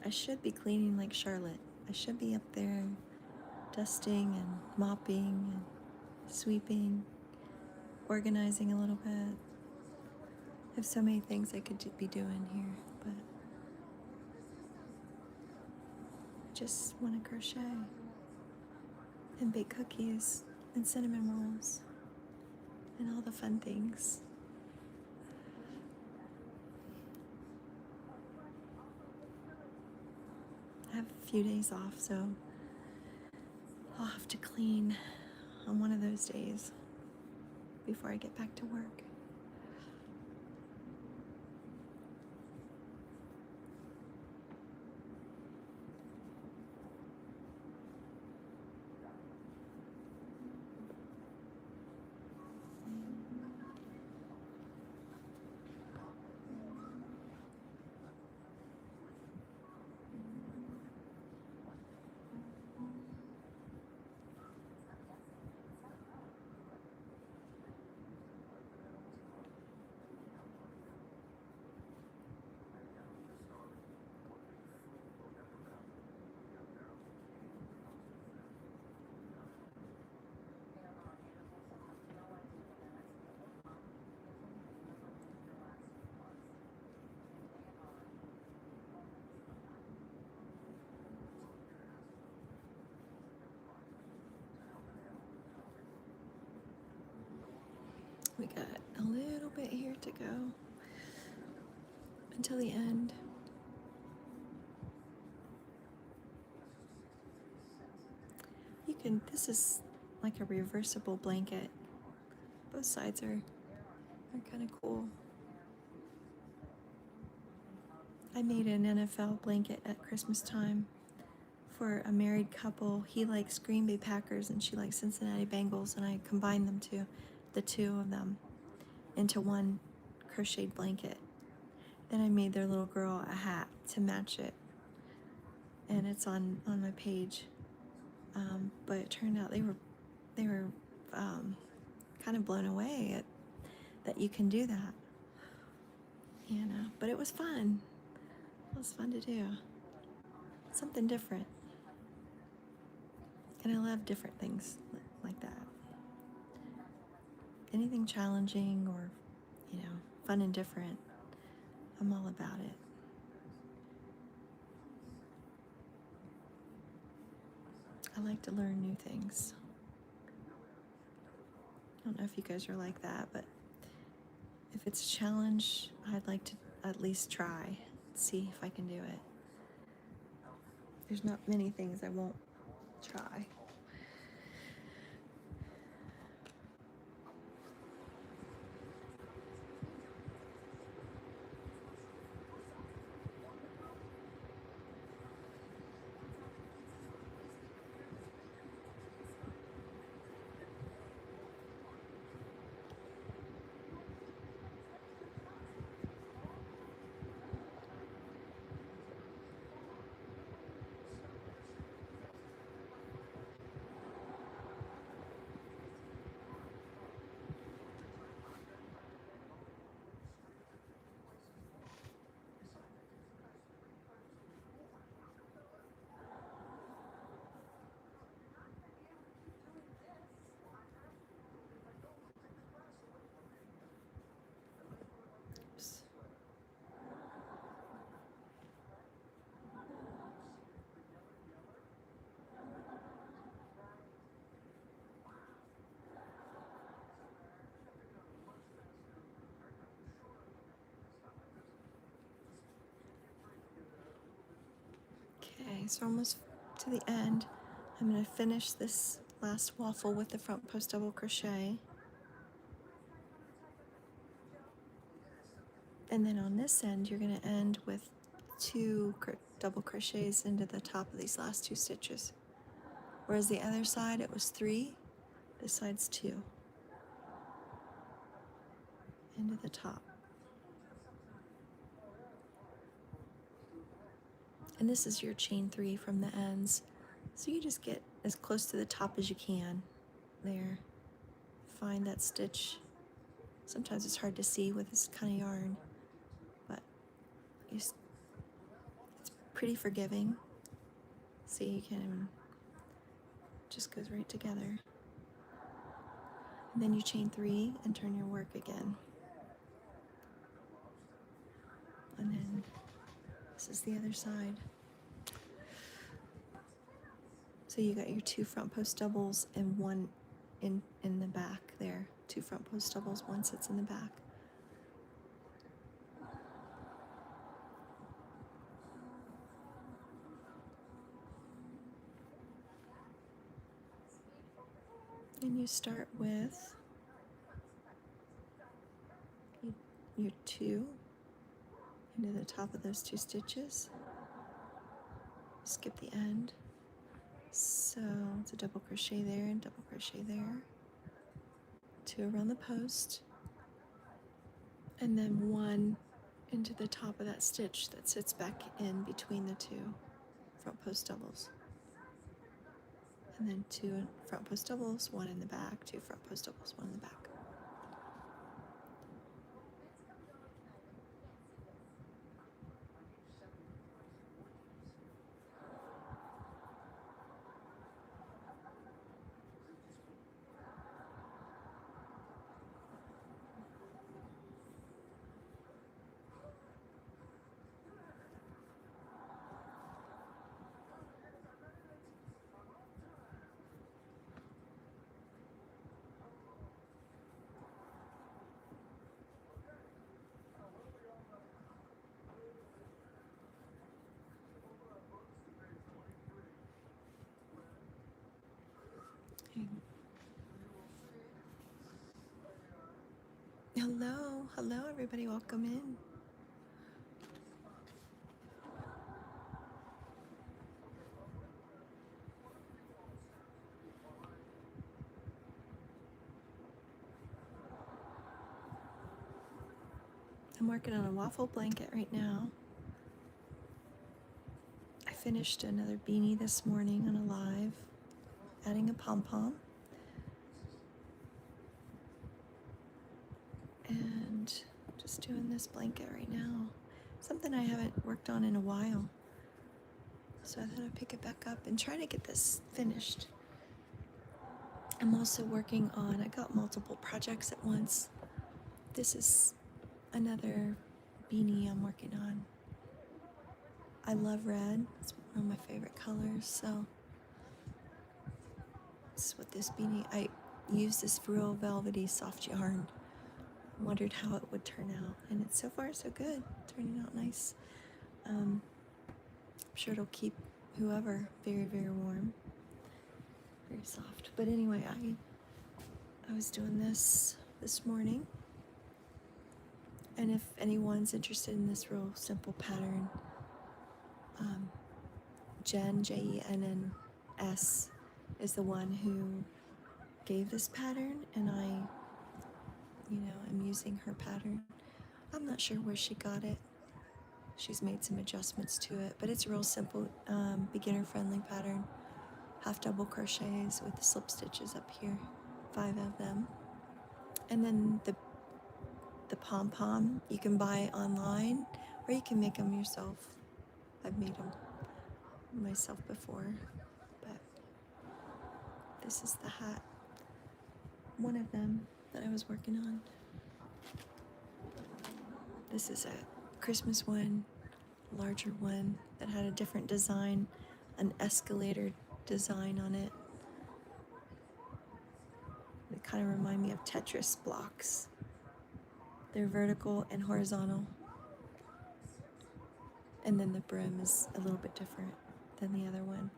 I should be cleaning like Charlotte. I should be up there dusting and mopping and sweeping, organizing a little bit. I have so many things I could be doing here, but I just want to crochet and bake cookies and cinnamon rolls and all the fun things. I have a few days off, so I'll have to clean on one of those days before I get back to work. We got a little bit here to go until the end. This is like a reversible blanket. Both sides are kind of cool. I made an NFL blanket at Christmas time for a married couple. He likes Green Bay Packers and she likes Cincinnati Bengals, and I combined the two of them, into one crocheted blanket. Then I made their little girl a hat to match it, and it's on my page. But it turned out they were they were kind of blown away at that you can do that, but it was fun. It was fun to do something different, and I love different things like that. Anything challenging or fun and different, I'm all about it. I like to learn new things. I don't know if you guys are like that, but if it's a challenge, I'd like to at least try, see if I can do it. There's not many things I won't try. Oops. Okay, so almost to the end. I'm going to finish this last waffle with the front post double crochet. And then on this end, you're going to end with 2 double crochets into the top of these last 2 stitches. Whereas the other side, it was 3. This side's 2. Into the top. And this is your chain 3 from the ends. So you just get as close to the top as you can there. Find that stitch. Sometimes it's hard to see with this kind of yarn, but it's pretty forgiving. See, you can just goes right together. And then you chain 3 and turn your work again. And then this is the other side. So you got your 2 front post doubles and 1 in the back there. 2 front post doubles, 1 sits in the back. And you start with your 2 into the top of those 2 stitches. Skip the end. So it's a double crochet there and double crochet there. 2 around the post. And then 1 into the top of that stitch that sits back in between the 2 front post doubles. And then 2 front post doubles, 1 in the back, 2 front post doubles, 1 in the back. Hello everybody, welcome in. I'm working on a waffle blanket right now. I finished another beanie this morning on a live, adding a pom-pom. doing this blanket right now. Something I haven't worked on in a while. So I thought I'd pick it back up and try to get this finished. I'm also working on, I got multiple projects at once. This is another beanie I'm working on. I love red, it's one of my favorite colors, so this is what this beanie, I used this real velvety soft yarn. Wondered how it would turn out, and it's so far so good, turning out nice. I'm sure it'll keep whoever very, very warm, very soft. But anyway, I was doing this morning, and if anyone's interested in this real simple pattern, Jen, Jenns, is the one who gave this pattern, and I, am using her pattern. I'm not sure where she got it. She's made some adjustments to it, but it's a real simple, beginner-friendly pattern. Half double crochets with the slip stitches up here, 5 of them. And then the pom-pom you can buy online, or you can make them yourself. I've made them myself before, but this is the hat, one of them that I was working on. This is a Christmas one, larger one that had a different design, an escalator design on it. They kind of remind me of Tetris blocks. They're vertical and horizontal. And then the brim is a little bit different than the other one.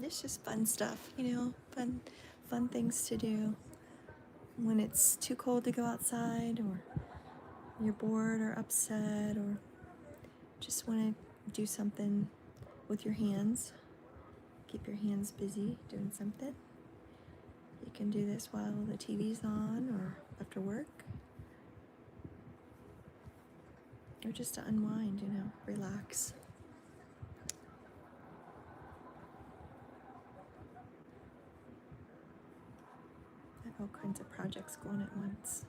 It's just fun stuff, fun things to do when it's too cold to go outside, or you're bored or upset, or just want to do something with your hands. Keep your hands busy doing something. You can do this while the TV's on, or after work, or just to unwind, relax. I have all kinds of projects going at once.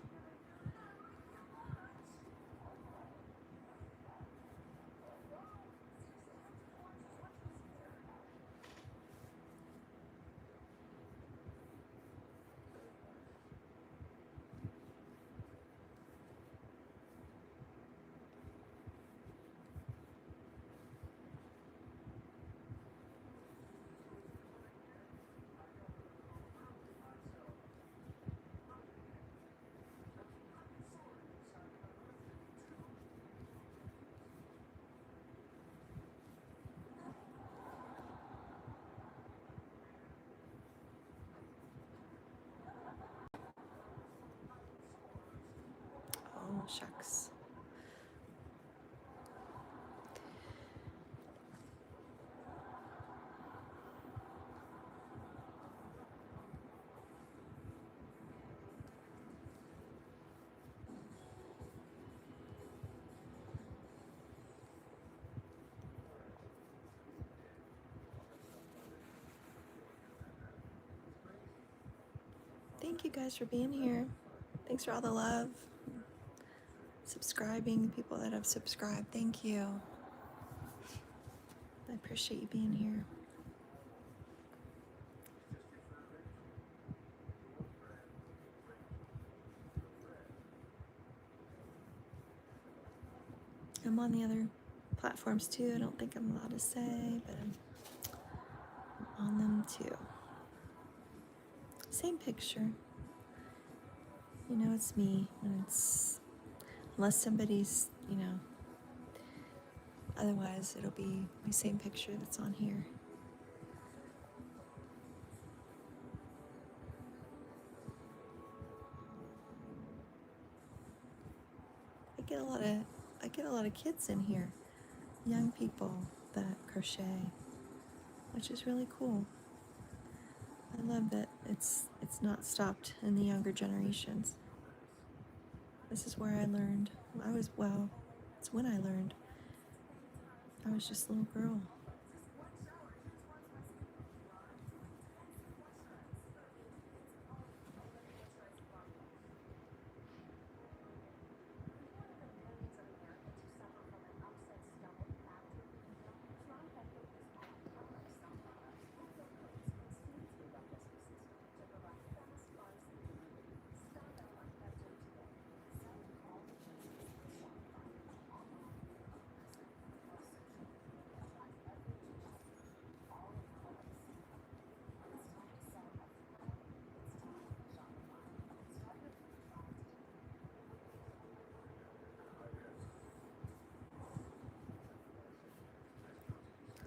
Oh, shucks. Thank you guys for being here. Thanks for all the love. Subscribing, the people that have subscribed, thank you. I appreciate you being here. I'm on the other platforms too. I don't think I'm allowed to say, but I'm on them too. Same picture. It's me, and unless somebody's, otherwise it'll be my same picture that's on here. I get a lot of kids in here, young people that crochet, which is really cool. I love that it's not stopped in the younger generations. This is where I learned. It's when I learned. I was just a little girl.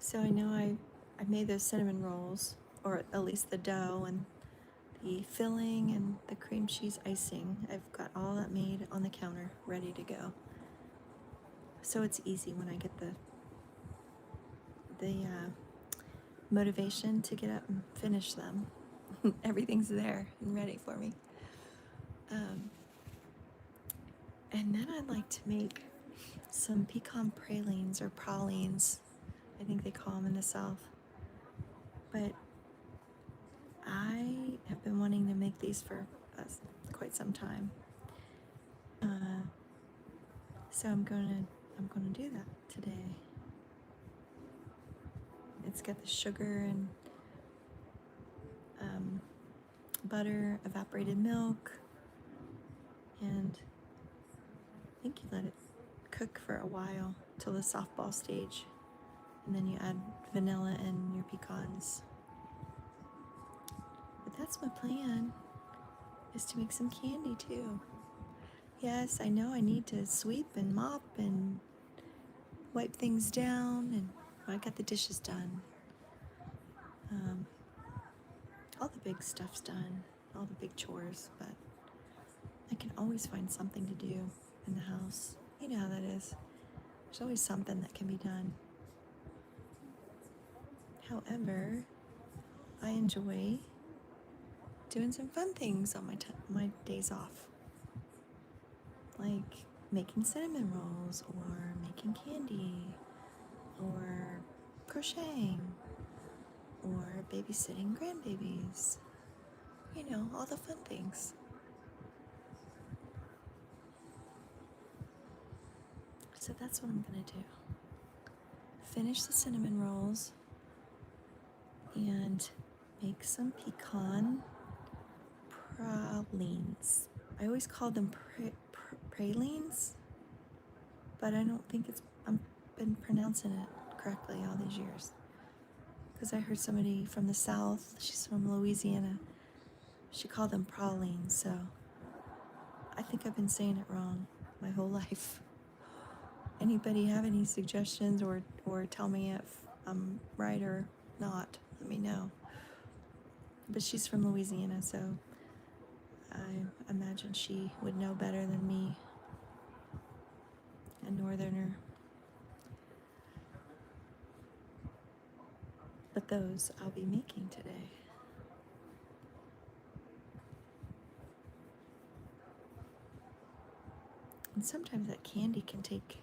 So I know I made those cinnamon rolls, or at least the dough and the filling and the cream cheese icing. I've got all that made on the counter, ready to go. So it's easy when I get the motivation to get up and finish them. Everything's there and ready for me. And then I'd like to make some pecan pralines or pralines. I think they call them in the South. But I have been wanting to make these for quite some time. So I'm gonna do that today. It's got the sugar and butter, evaporated milk, and I think you let it cook for a while till the softball stage, and then you add vanilla and your pecans. But that's my plan, is to make some candy too. Yes, I know I need to sweep and mop and wipe things down, and I got the dishes done. All the big stuff's done, all the big chores, but I can always find something to do in the house. You know how that is. There's always something that can be done. However, I enjoy doing some fun things on my days off, like making cinnamon rolls, or making candy, or crocheting, or babysitting grandbabies. You know, all the fun things. So that's what I'm gonna do. Finish the cinnamon rolls and make some pecan pralines. I always call them pralines, but I don't think I've been pronouncing it correctly all these years. Because I heard somebody from the South, she's from Louisiana, she called them pralines, so I think I've been saying it wrong my whole life. Anybody have any suggestions or tell me if I'm right or not? Let me know. But she's from Louisiana, so I imagine she would know better than me, a northerner. But those I'll be making today. And sometimes that candy can take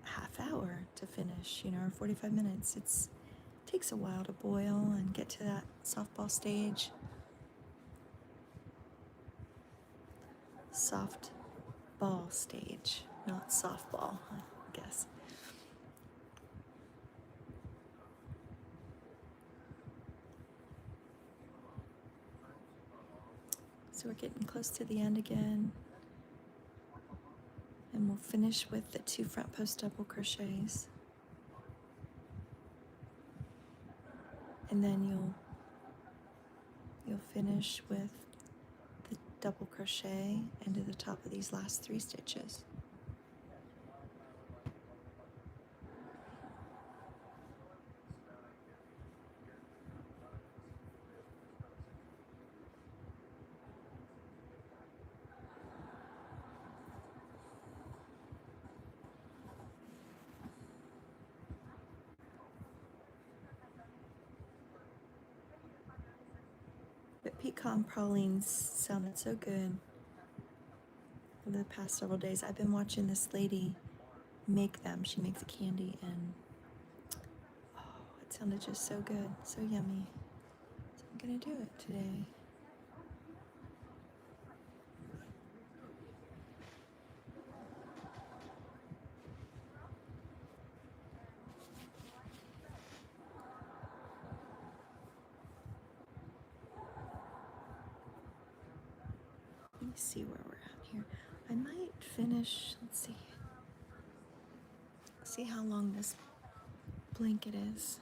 a half hour to finish, or 45 minutes. It takes a while to boil and get to that softball stage. Soft ball stage, not softball, I guess. So we're getting close to the end again. And we'll finish with the 2 front post double crochets. And then you'll finish with the double crochet into the top of these last 3 stitches. But pecan pralines sounded so good over the past several days. I've been watching this lady make them. She makes a candy, and it sounded just so good, so yummy. So I'm gonna do it today. Let me see where we're at here. I might finish, let's see how long this blanket is.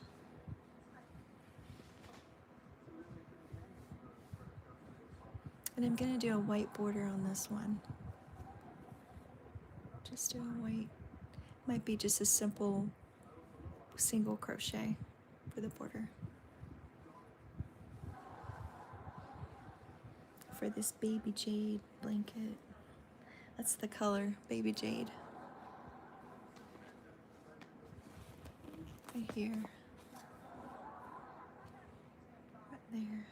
And I'm gonna do a white border on this one. Just do a white. Might be just a simple single crochet for the border for this baby jade blanket. That's the color, baby jade. Right here, right there.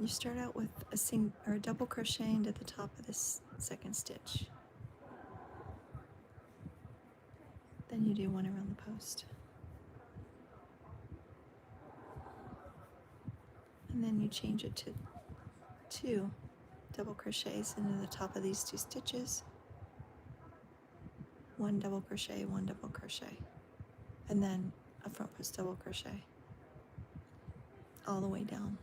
You start out with a double crochet into the top of this second stitch. Then you do one around the post. And then you change it to 2 double crochets into the top of these 2 stitches. 1 double crochet, 1 double crochet. And then a front post double crochet all the way down.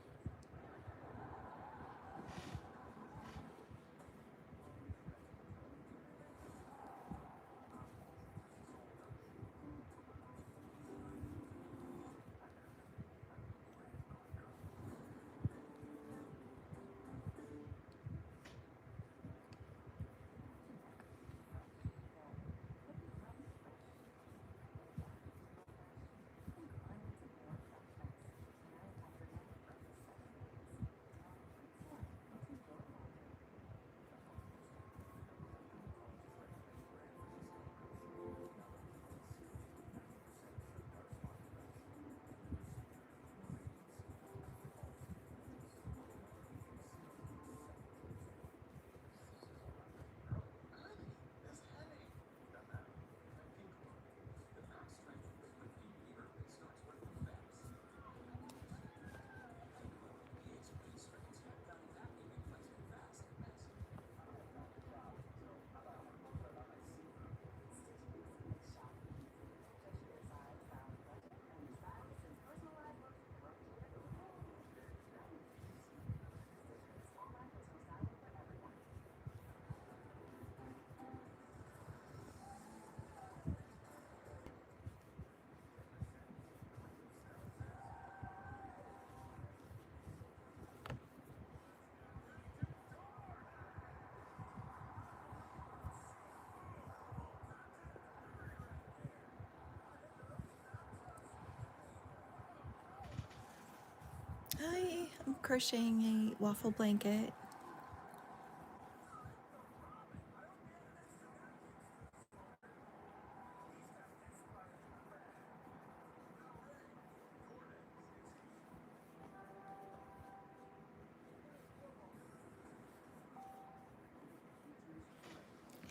Hi, I'm crocheting a waffle blanket.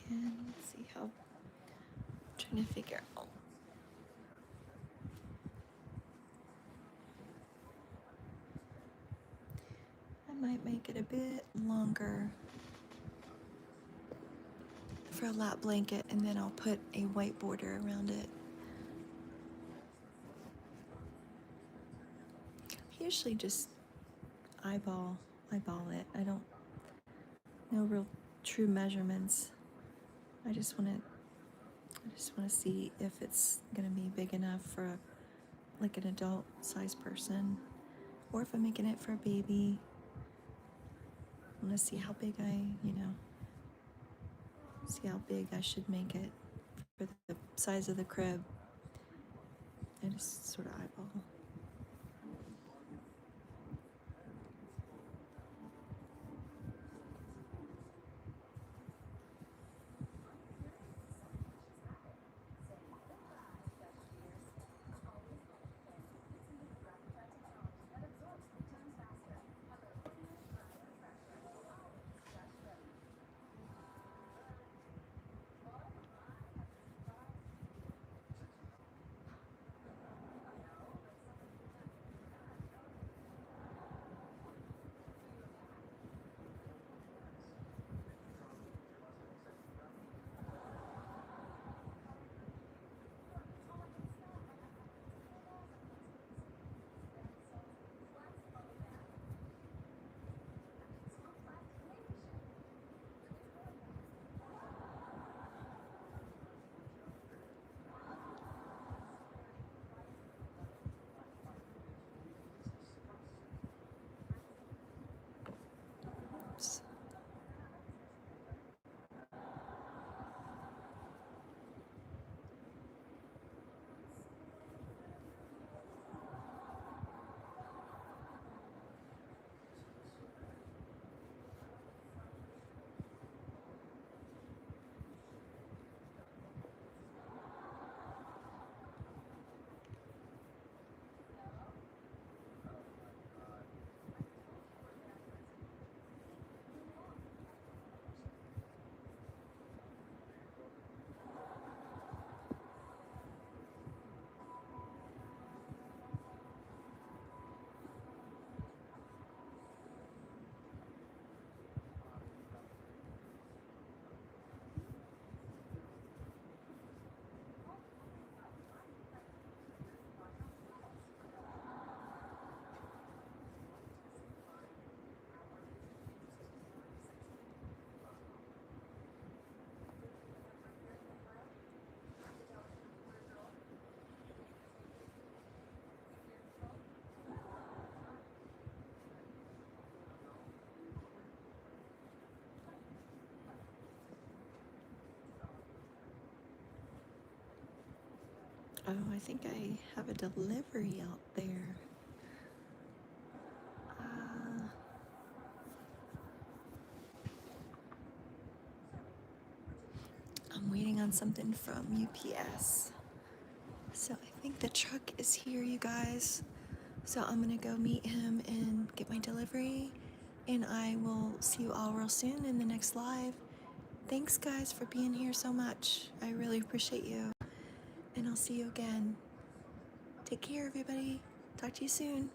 And let's see how I'm trying to figure out. I might make it a bit longer for a lap blanket, and then I'll put a white border around it. I usually just eyeball it. I don't know real true measurements. I just want to see if it's gonna be big enough for like an adult size person, or if I'm making it for a baby. I want to see how big see how big I should make it for the size of the crib. I just sort of eyeball. Oh, I think I have a delivery out there. I'm waiting on something from UPS. So I think the truck is here, you guys. So I'm gonna go meet him and get my delivery, and I will see you all real soon in the next live. Thanks, guys, for being here so much. I really appreciate you, and I'll see you again. Take care, everybody. Talk to you soon.